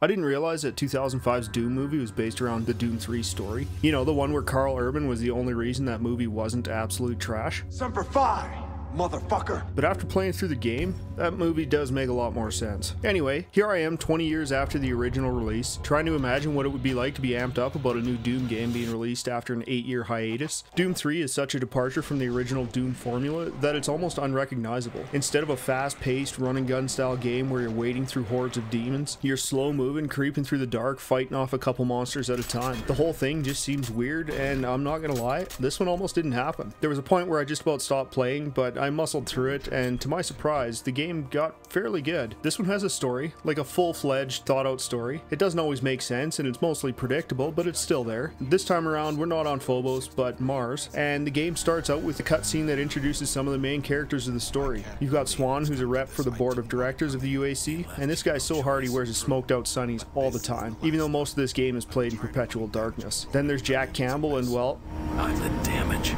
I didn't realize that 2005's Doom movie was based around the Doom 3 story. You know, the one where Carl Urban was the only reason that movie wasn't absolute trash. Semper Fi, motherfucker. But after playing through the game, that movie does make a lot more sense. Anyway, here I am 20 years after the original release, trying to imagine what it would be like to be amped up about a new Doom game being released after an 8-year hiatus. Doom 3 is such a departure from the original Doom formula that it's almost unrecognizable. Instead of a fast-paced run-and-gun style game where you're wading through hordes of demons, you're slow-moving, creeping through the dark, fighting off a couple monsters at a time. The whole thing just seems weird, and I'm not gonna lie, this one almost didn't happen. There was a point where I just about stopped playing, but I muscled through it, and to my surprise, the game got fairly good. This one has a story, like a full-fledged, thought-out story. It doesn't always make sense, and it's mostly predictable, but it's still there. This time around, we're not on Phobos, but Mars, and the game starts out with a cutscene that introduces some of the main characters of the story. You've got Swan, who's a rep for the board of directors of the UAC, and this guy's so hard he wears his smoked-out sunnies all the time, even though most of this game is played in perpetual darkness. Then there's Jack Campbell, and well, I'm the damage.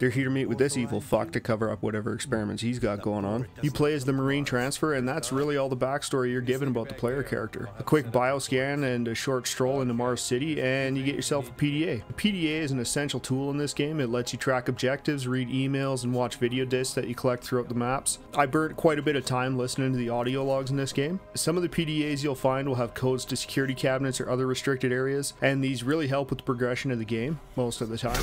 they're here to meet with this evil fuck to cover up whatever experiments he's got going on. You play as the Marine transfer, and that's really all the backstory you're given about the player character. A quick bioscan and a short stroll into Mars City, and you get yourself a PDA. The PDA is an essential tool in this game. It lets you track objectives, read emails, and watch video discs that you collect throughout the maps. I burnt quite a bit of time listening to the audio logs in this game. Some of the PDAs you'll find will have codes to security cabinets or other restricted areas, and these really help with the progression of the game most of the time.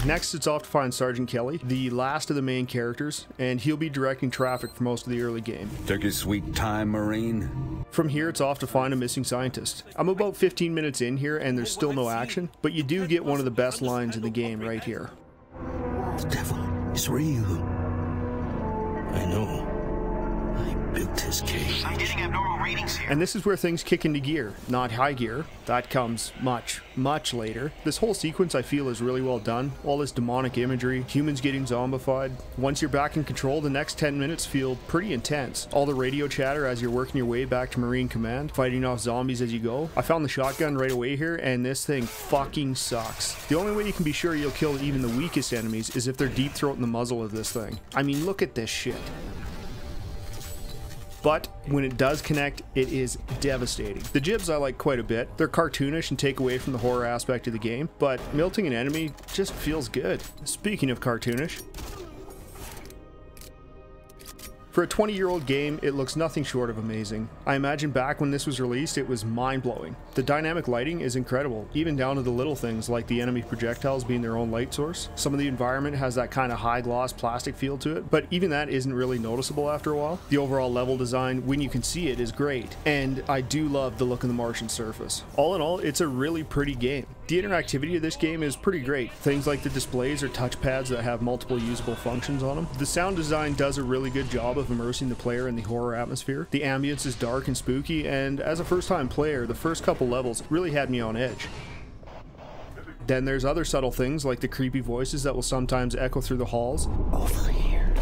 Next, it's off to find Sergeant Kelly, the last of the main characters, and he'll be directing traffic for most of the early game. Took your sweet time, Marine. From here, it's off to find a missing scientist. I'm about 15 minutes in here, and there's still no action, but you do get one of the best lines in the game right here. The devil is real. I know. I built his cage. I'm getting abnormal readings here. And this is where things kick into gear, not high gear. That comes much, much later. This whole sequence I feel is really well done. All this demonic imagery, humans getting zombified. Once you're back in control, the next 10 minutes feel pretty intense. All the radio chatter as you're working your way back to Marine Command, fighting off zombies as you go. I found the shotgun right away here, and this thing fucking sucks. The only way you can be sure you'll kill even the weakest enemies is if they're deep throating the muzzle of this thing. I mean, look at this shit. But when it does connect, it is devastating. The jibs I like quite a bit. They're cartoonish and take away from the horror aspect of the game, but milting an enemy just feels good. Speaking of cartoonish, for a 20-year-old game, it looks nothing short of amazing. I imagine back when this was released, it was mind-blowing. The dynamic lighting is incredible, even down to the little things like the enemy projectiles being their own light source. Some of the environment has that kind of high-gloss plastic feel to it, but even that isn't really noticeable after a while. The overall level design, when you can see it, is great, and I do love the look of the Martian surface. All in all, it's a really pretty game. The interactivity of this game is pretty great. Things like the displays or touchpads that have multiple usable functions on them. The sound design does a really good job of immersing the player in the horror atmosphere. The ambience is dark and spooky, and as a first-time player, the first couple levels really had me on edge. Then there's other subtle things like the creepy voices that will sometimes echo through the halls. Over here.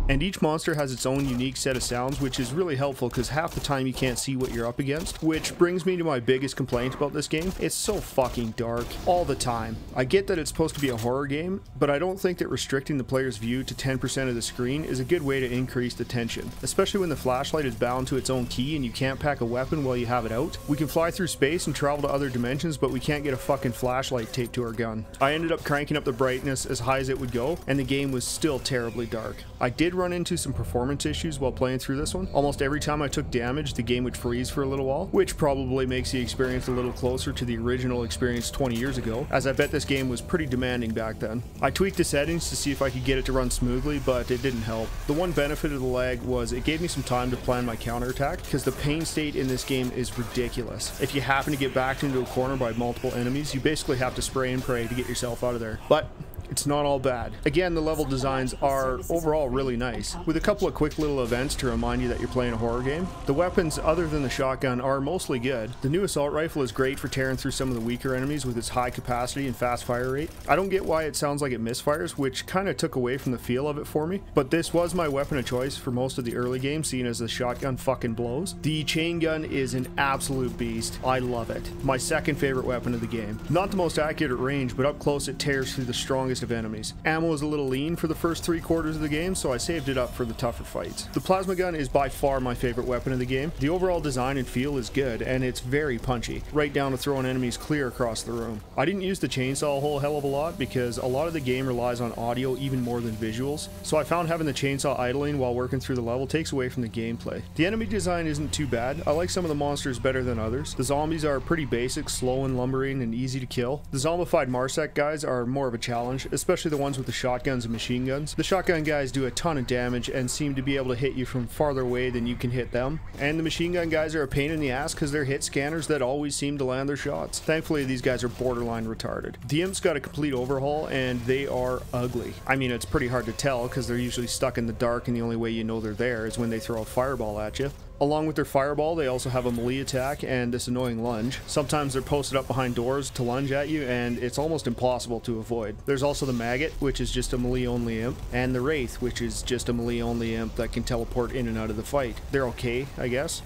And each monster has its own unique set of sounds, which is really helpful because half the time you can't see what you're up against. Which brings me to my biggest complaint about this game. It's so fucking dark all the time. I get that it's supposed to be a horror game, but I don't think that restricting the player's view to 10% of the screen is a good way to increase the tension. Especially when the flashlight is bound to its own key and you can't pack a weapon while you have it out. We can fly through space and travel to other dimensions, but we can't get a fucking flashlight taped to our gun. I ended up cranking up the brightness as high as it would go, and the game was still terribly dark. I did run into some performance issues while playing through this one. Almost every time I took damage, the game would freeze for a little while, which probably makes the experience a little closer to the original experience 20 years ago, as I bet this game was pretty demanding back then. I tweaked the settings to see if I could get it to run smoothly, but it didn't help. The one benefit of the lag was it gave me some time to plan my counterattack, because the pain state in this game is ridiculous. If you happen to get backed into a corner by multiple enemies, you basically have to spray and pray to get yourself out of there. But it's not all bad. Again, the level designs are overall really nice, with a couple of quick little events to remind you that you're playing a horror game. The weapons, other than the shotgun, are mostly good. The new assault rifle is great for tearing through some of the weaker enemies with its high capacity and fast fire rate. I don't get why it sounds like it misfires, which kind of took away from the feel of it for me, but this was my weapon of choice for most of the early game, seeing as the shotgun fucking blows. The chain gun is an absolute beast. I love it. My second favorite weapon of the game. Not the most accurate at range, but up close it tears through the strongest of enemies. Ammo was a little lean for the first 3/4 of the game, so I saved it up for the tougher fights. The plasma gun is by far my favorite weapon of the game. The overall design and feel is good, and it's very punchy, right down to throwing enemies clear across the room. I didn't use the chainsaw a whole hell of a lot because a lot of the game relies on audio even more than visuals, so I found having the chainsaw idling while working through the level takes away from the gameplay. The enemy design isn't too bad. I like some of the monsters better than others. The zombies are pretty basic, slow and lumbering, and easy to kill. The zombified Marsec guys are more of a challenge, especially the ones with the shotguns and machine guns. The shotgun guys do a ton of damage and seem to be able to hit you from farther away than you can hit them. And the machine gun guys are a pain in the ass because they're hit scanners that always seem to land their shots. Thankfully, these guys are borderline retarded. The imps got a complete overhaul and they are ugly. I mean, it's pretty hard to tell because they're usually stuck in the dark and the only way you know they're there is when they throw a fireball at you. Along with their fireball, they also have a melee attack and this annoying lunge. Sometimes they're posted up behind doors to lunge at you, and it's almost impossible to avoid. There's also the maggot, which is just a melee-only imp, and the wraith, which is just a melee-only imp that can teleport in and out of the fight. They're okay, I guess.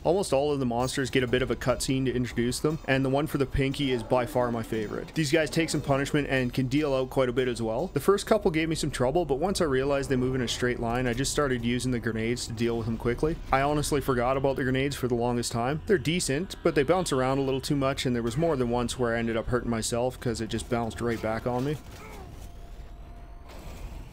Almost all of the monsters get a bit of a cutscene to introduce them, and the one for the Pinky is by far my favorite. These guys take some punishment and can deal out quite a bit as well. The first couple gave me some trouble, but once I realized they move in a straight line, I just started using the grenades to deal with them quickly. I honestly forgot about the grenades for the longest time. They're decent, but they bounce around a little too much, and there was more than once where I ended up hurting myself because it just bounced right back on me.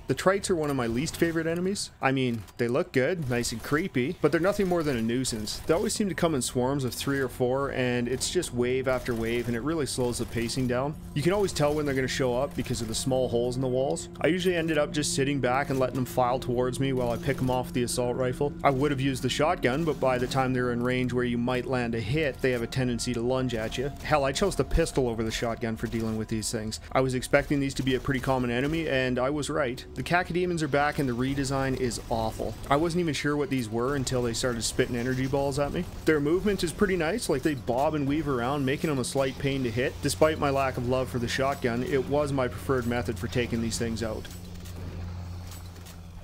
The Trites are one of my least favorite enemies. I mean, they look good, nice and creepy, but they're nothing more than a nuisance. They always seem to come in swarms of 3 or 4, and it's just wave after wave, and it really slows the pacing down. You can always tell when they're going to show up because of the small holes in the walls. I usually ended up just sitting back and letting them file towards me while I pick them off with the assault rifle. I would have used the shotgun, but by the time they're in range where you might land a hit, they have a tendency to lunge at you. Hell, I chose the pistol over the shotgun for dealing with these things. I was expecting these to be a pretty common enemy, and I was right. The Cacodemons are back and the redesign is awful. I wasn't even sure what these were until they started spitting energy balls at me. Their movement is pretty nice, like they bob and weave around, making them a slight pain to hit. Despite my lack of love for the shotgun, it was my preferred method for taking these things out.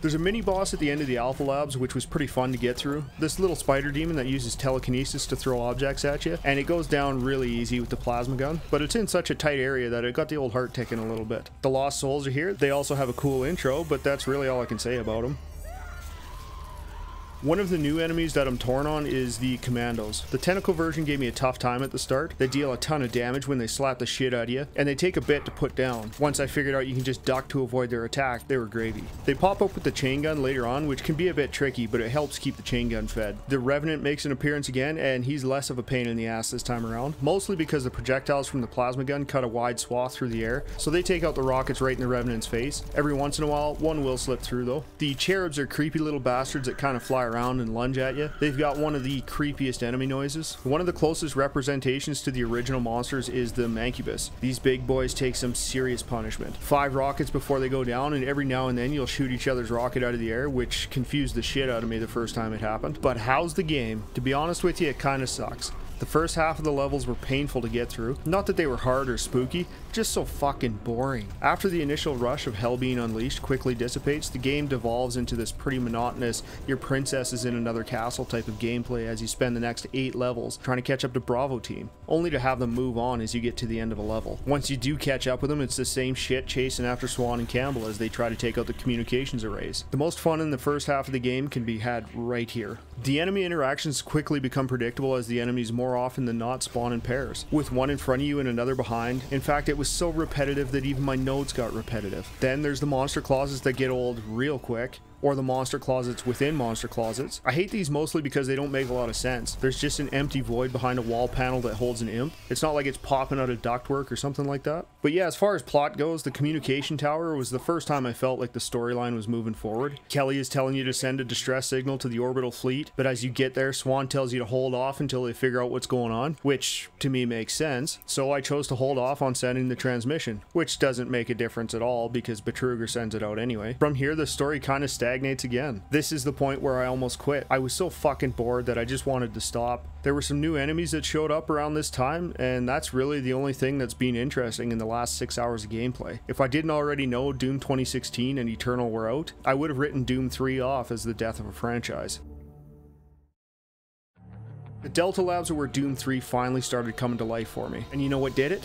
There's a mini boss at the end of the Alpha Labs, which was pretty fun to get through. This little spider demon that uses telekinesis to throw objects at you, and it goes down really easy with the plasma gun, but it's in such a tight area that it got the old heart ticking a little bit. The Lost Souls are here. They also have a cool intro, but that's really all I can say about them. One of the new enemies that I'm torn on is the Commandos. The tentacle version gave me a tough time at the start. They deal a ton of damage when they slap the shit out of you, and they take a bit to put down. Once I figured out you can just duck to avoid their attack, they were gravy. They pop up with the chain gun later on, which can be a bit tricky, but it helps keep the chain gun fed. The Revenant makes an appearance again, and he's less of a pain in the ass this time around, mostly because the projectiles from the plasma gun cut a wide swath through the air, so they take out the rockets right in the Revenant's face. Every once in a while, one will slip through though. The Cherubs are creepy little bastards that kind of fly around and lunge at you. They've got one of the creepiest enemy noises. One of the closest representations to the original monsters is the Mancubus. These big boys take some serious punishment. 5 rockets before they go down, and every now and then you'll shoot each other's rocket out of the air, which confused the shit out of me the first time it happened. But how's the game? To be honest with you, it kind of sucks. The first half of the levels were painful to get through. Not that they were hard or spooky, just so fucking boring. After the initial rush of hell being unleashed quickly dissipates, the game devolves into this pretty monotonous, your princess is in another castle type of gameplay as you spend the next 8 levels trying to catch up to Bravo Team, only to have them move on as you get to the end of a level. Once you do catch up with them, it's the same shit chasing after Swan and Campbell as they try to take out the communications arrays. The most fun in the first half of the game can be had right here. The enemy interactions quickly become predictable as the enemies more often than not spawn in pairs, with one in front of you and another behind. In fact, it was so repetitive that even my notes got repetitive. Then there's the monster closets that get old real quick, or the monster closets within monster closets. I hate these mostly because they don't make a lot of sense. There's just an empty void behind a wall panel that holds an imp. It's not like it's popping out of ductwork or something like that. But yeah, as far as plot goes, the communication tower was the first time I felt like the storyline was moving forward. Kelly is telling you to send a distress signal to the orbital fleet, but as you get there, Swan tells you to hold off until they figure out what's going on, which to me makes sense. So I chose to hold off on sending the transmission, which doesn't make a difference at all because Betruger sends it out anyway. From here, the story kind of stagnates again. This is the point where I almost quit. I was so fucking bored that I just wanted to stop. There were some new enemies that showed up around this time, and that's really the only thing that's been interesting in the last 6 hours of gameplay. If I didn't already know Doom 2016 and Eternal were out, I would have written Doom 3 off as the death of a franchise. The Delta Labs are where Doom 3 finally started coming to life for me. And you know what did it?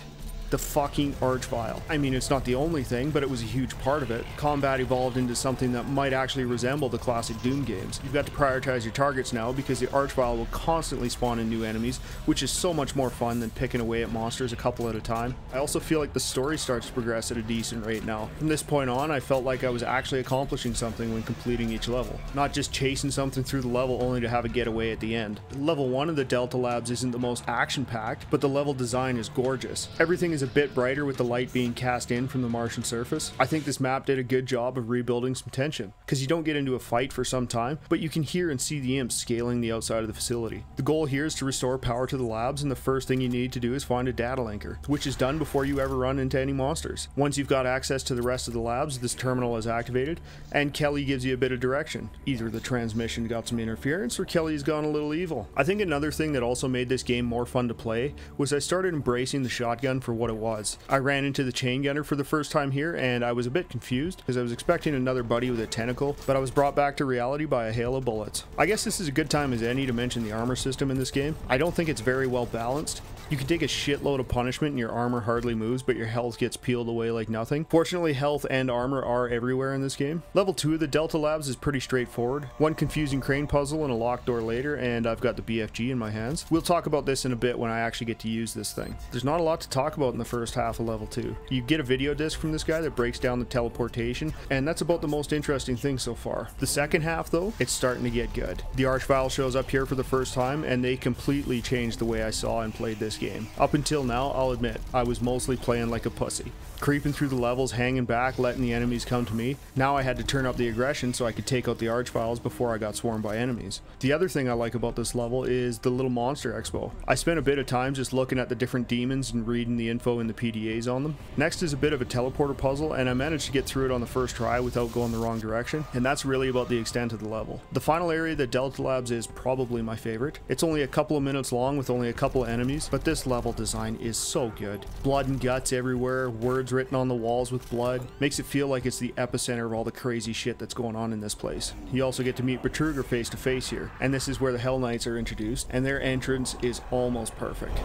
The fucking Archvile. I mean, it's not the only thing, but it was a huge part of it. Combat evolved into something that might actually resemble the classic Doom games. You've got to prioritize your targets now because the Archvile will constantly spawn in new enemies, which is so much more fun than picking away at monsters a couple at a time. I also feel like the story starts to progress at a decent rate now. From this point on, I felt like I was actually accomplishing something when completing each level, not just chasing something through the level only to have it get away at the end. Level 1 of the Delta Labs isn't the most action-packed, but the level design is gorgeous. Everything is a bit brighter with the light being cast in from the Martian surface. I think this map did a good job of rebuilding some tension, because you don't get into a fight for some time, but you can hear and see the imps scaling the outside of the facility. The goal here is to restore power to the labs, and the first thing you need to do is find a data linker, which is done before you ever run into any monsters. Once you've got access to the rest of the labs, this terminal is activated, and Kelly gives you a bit of direction. Either the transmission got some interference, or Kelly's gone a little evil. I think another thing that also made this game more fun to play was I started embracing the shotgun for what it was. I ran into the chain gunner for the first time here, and I was a bit confused because I was expecting another buddy with a tentacle, but I was brought back to reality by a hail of bullets. I guess this is a good time as any to mention the armor system in this game. I don't think it's very well balanced. You can take a shitload of punishment and your armor hardly moves, but your health gets peeled away like nothing. Fortunately, health and armor are everywhere in this game. Level 2 of the Delta Labs is pretty straightforward. One confusing crane puzzle and a locked door later, and I've got the BFG in my hands. We'll talk about this in a bit when I actually get to use this thing. There's not a lot to talk about in the first half of level 2. You get a video disc from this guy that breaks down the teleportation, and that's about the most interesting thing so far. The second half though, it's starting to get good. The Archvile shows up here for the first time, and they completely changed the way I saw and played this game. Up until now, I'll admit, I was mostly playing like a pussy. Creeping through the levels, hanging back, letting the enemies come to me. Now I had to turn up the aggression so I could take out the Archviles before I got swarmed by enemies. The other thing I like about this level is the little monster expo. I spent a bit of time just looking at the different demons and reading the info in the PDAs on them. Next is a bit of a teleporter puzzle, and I managed to get through it on the first try without going the wrong direction, and that's really about the extent of the level. The final area, the Delta Labs, is probably my favorite. It's only a couple of minutes long with only a couple of enemies, but this level design is so good. Blood and guts everywhere, words written on the walls with blood, makes it feel like it's the epicenter of all the crazy shit that's going on in this place. You also get to meet Betruger face to face here, and this is where the Hell Knights are introduced, and their entrance is almost perfect.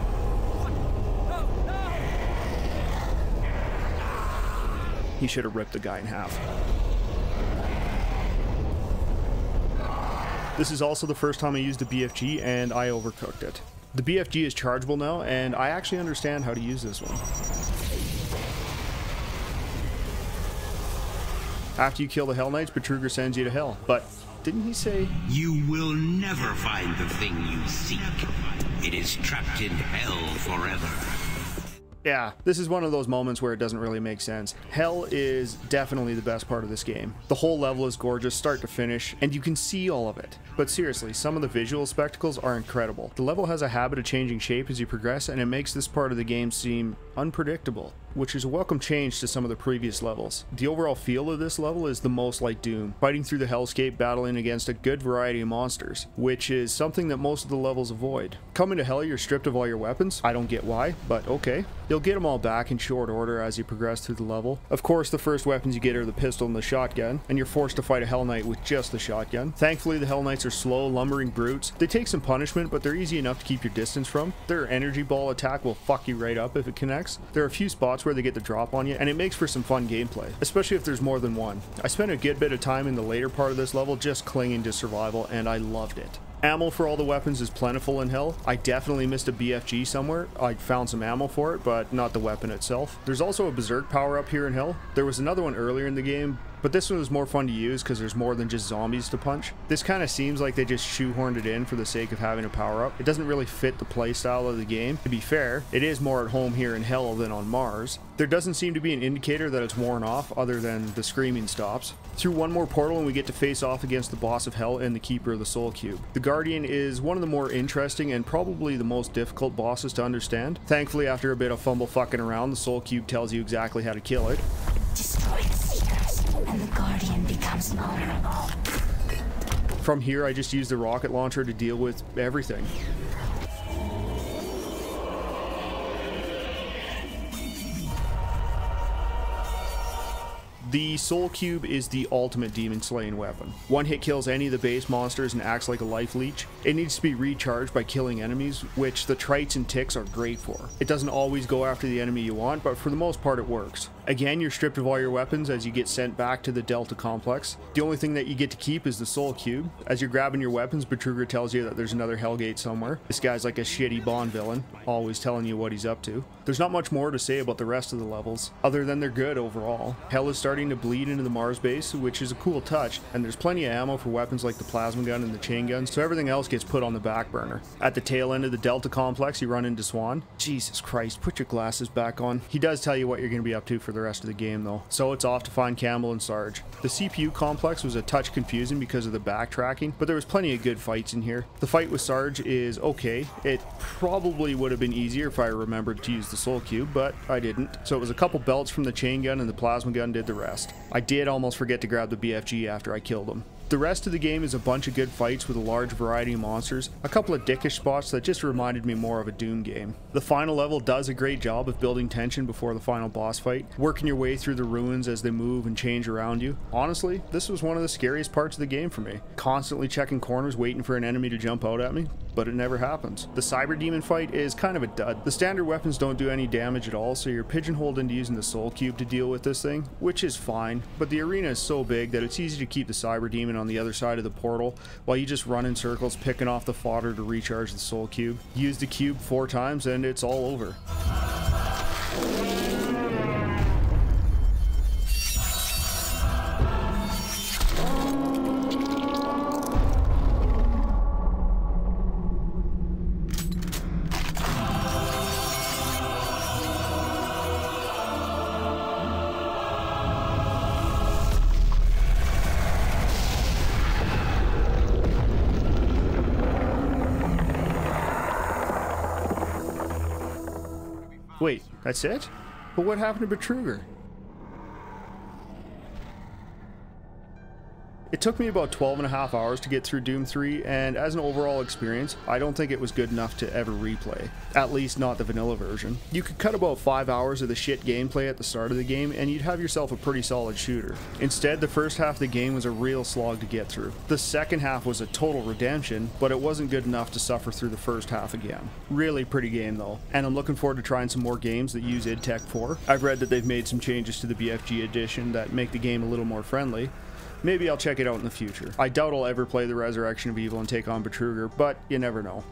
He should have ripped the guy in half. This is also the first time I used a BFG, and I overcooked it. The BFG is chargeable now, and I actually understand how to use this one. After you kill the Hell Knights, Betruger sends you to hell. But didn't he say... You will never find the thing you seek. It is trapped in hell forever. Yeah, this is one of those moments where it doesn't really make sense. Hell is definitely the best part of this game. The whole level is gorgeous, start to finish, and you can see all of it. But seriously, some of the visual spectacles are incredible. The level has a habit of changing shape as you progress, and it makes this part of the game seem unpredictable, which is a welcome change to some of the previous levels. The overall feel of this level is the most like Doom, fighting through the hellscape, battling against a good variety of monsters, which is something that most of the levels avoid. Coming to hell, you're stripped of all your weapons. I don't get why, but okay. You'll get them all back in short order as you progress through the level. Of course, the first weapons you get are the pistol and the shotgun, and you're forced to fight a Hell Knight with just the shotgun. Thankfully, the Hell Knights are slow, lumbering brutes. They take some punishment, but they're easy enough to keep your distance from. Their energy ball attack will fuck you right up if it connects. There are a few spots where they get the drop on you, and it makes for some fun gameplay, especially if there's more than one. I spent a good bit of time in the later part of this level just clinging to survival, and I loved it. Ammo for all the weapons is plentiful in Hell. I definitely missed a BFG somewhere. I found some ammo for it, but not the weapon itself. There's also a Berserk power up here in Hell. There was another one earlier in the game, but this one was more fun to use because there's more than just zombies to punch. This kind of seems like they just shoehorned it in for the sake of having a power up. It doesn't really fit the playstyle of the game. To be fair, it is more at home here in Hell than on Mars. There doesn't seem to be an indicator that it's worn off other than the screaming stops. Through one more portal and we get to face off against the boss of Hell and the Keeper of the Soul Cube. The Guardian is one of the more interesting and probably the most difficult bosses to understand. Thankfully, after a bit of fumble fucking around, the Soul Cube tells you exactly how to kill it. Destroy the Seekers, and the Guardian becomes vulnerable. From here, I just use the rocket launcher to deal with everything. The Soul Cube is the ultimate demon slaying weapon. One hit kills any of the base monsters and acts like a life leech. It needs to be recharged by killing enemies, which the Trites and Ticks are great for. It doesn't always go after the enemy you want, but for the most part it works. Again, you're stripped of all your weapons as you get sent back to the Delta Complex. The only thing that you get to keep is the Soul Cube. As you're grabbing your weapons, Betruger tells you that there's another Hellgate somewhere. This guy's like a shitty Bond villain, always telling you what he's up to. There's not much more to say about the rest of the levels, other than they're good overall. Hell is starting to bleed into the Mars base, which is a cool touch, and there's plenty of ammo for weapons like the plasma gun and the chain gun, so everything else gets put on the back burner. At the tail end of the Delta Complex, you run into Swan. Jesus Christ, put your glasses back on. He does tell you what you're going to be up to for the rest of the game though, so it's off to find Campbell and Sarge. The CPU complex was a touch confusing because of the backtracking, but there was plenty of good fights in here. The fight with Sarge is okay. It probably would have been easier if I remembered to use the Soul Cube, but I didn't. So it was a couple belts from the chain gun and the plasma gun did the rest. I did almost forget to grab the BFG after I killed him. The rest of the game is a bunch of good fights with a large variety of monsters, a couple of dickish spots that just reminded me more of a Doom game. The final level does a great job of building tension before the final boss fight, working your way through the ruins as they move and change around you. Honestly, this was one of the scariest parts of the game for me. Constantly checking corners waiting for an enemy to jump out at me, but it never happens. The Cyber Demon fight is kind of a dud. The standard weapons don't do any damage at all, so you're pigeonholed into using the Soul Cube to deal with this thing, which is fine, but the arena is so big that it's easy to keep the Cyber Demon on the other side of the portal while you just run in circles picking off the fodder to recharge the Soul Cube. Use the cube 4 times and it's all over. Wait, that's it? But what happened to Betruger? It took me about 12.5 hours to get through Doom 3, and as an overall experience, I don't think it was good enough to ever replay. At least not the vanilla version. You could cut about 5 hours of the shit gameplay at the start of the game, and you'd have yourself a pretty solid shooter. Instead, the first half of the game was a real slog to get through. The second half was a total redemption, but it wasn't good enough to suffer through the first half again. Really pretty game though, and I'm looking forward to trying some more games that use id Tech 4. I've read that they've made some changes to the BFG edition that make the game a little more friendly. Maybe I'll check it out in the future. I doubt I'll ever play the Resurrection of Evil and take on Betruger, but you never know.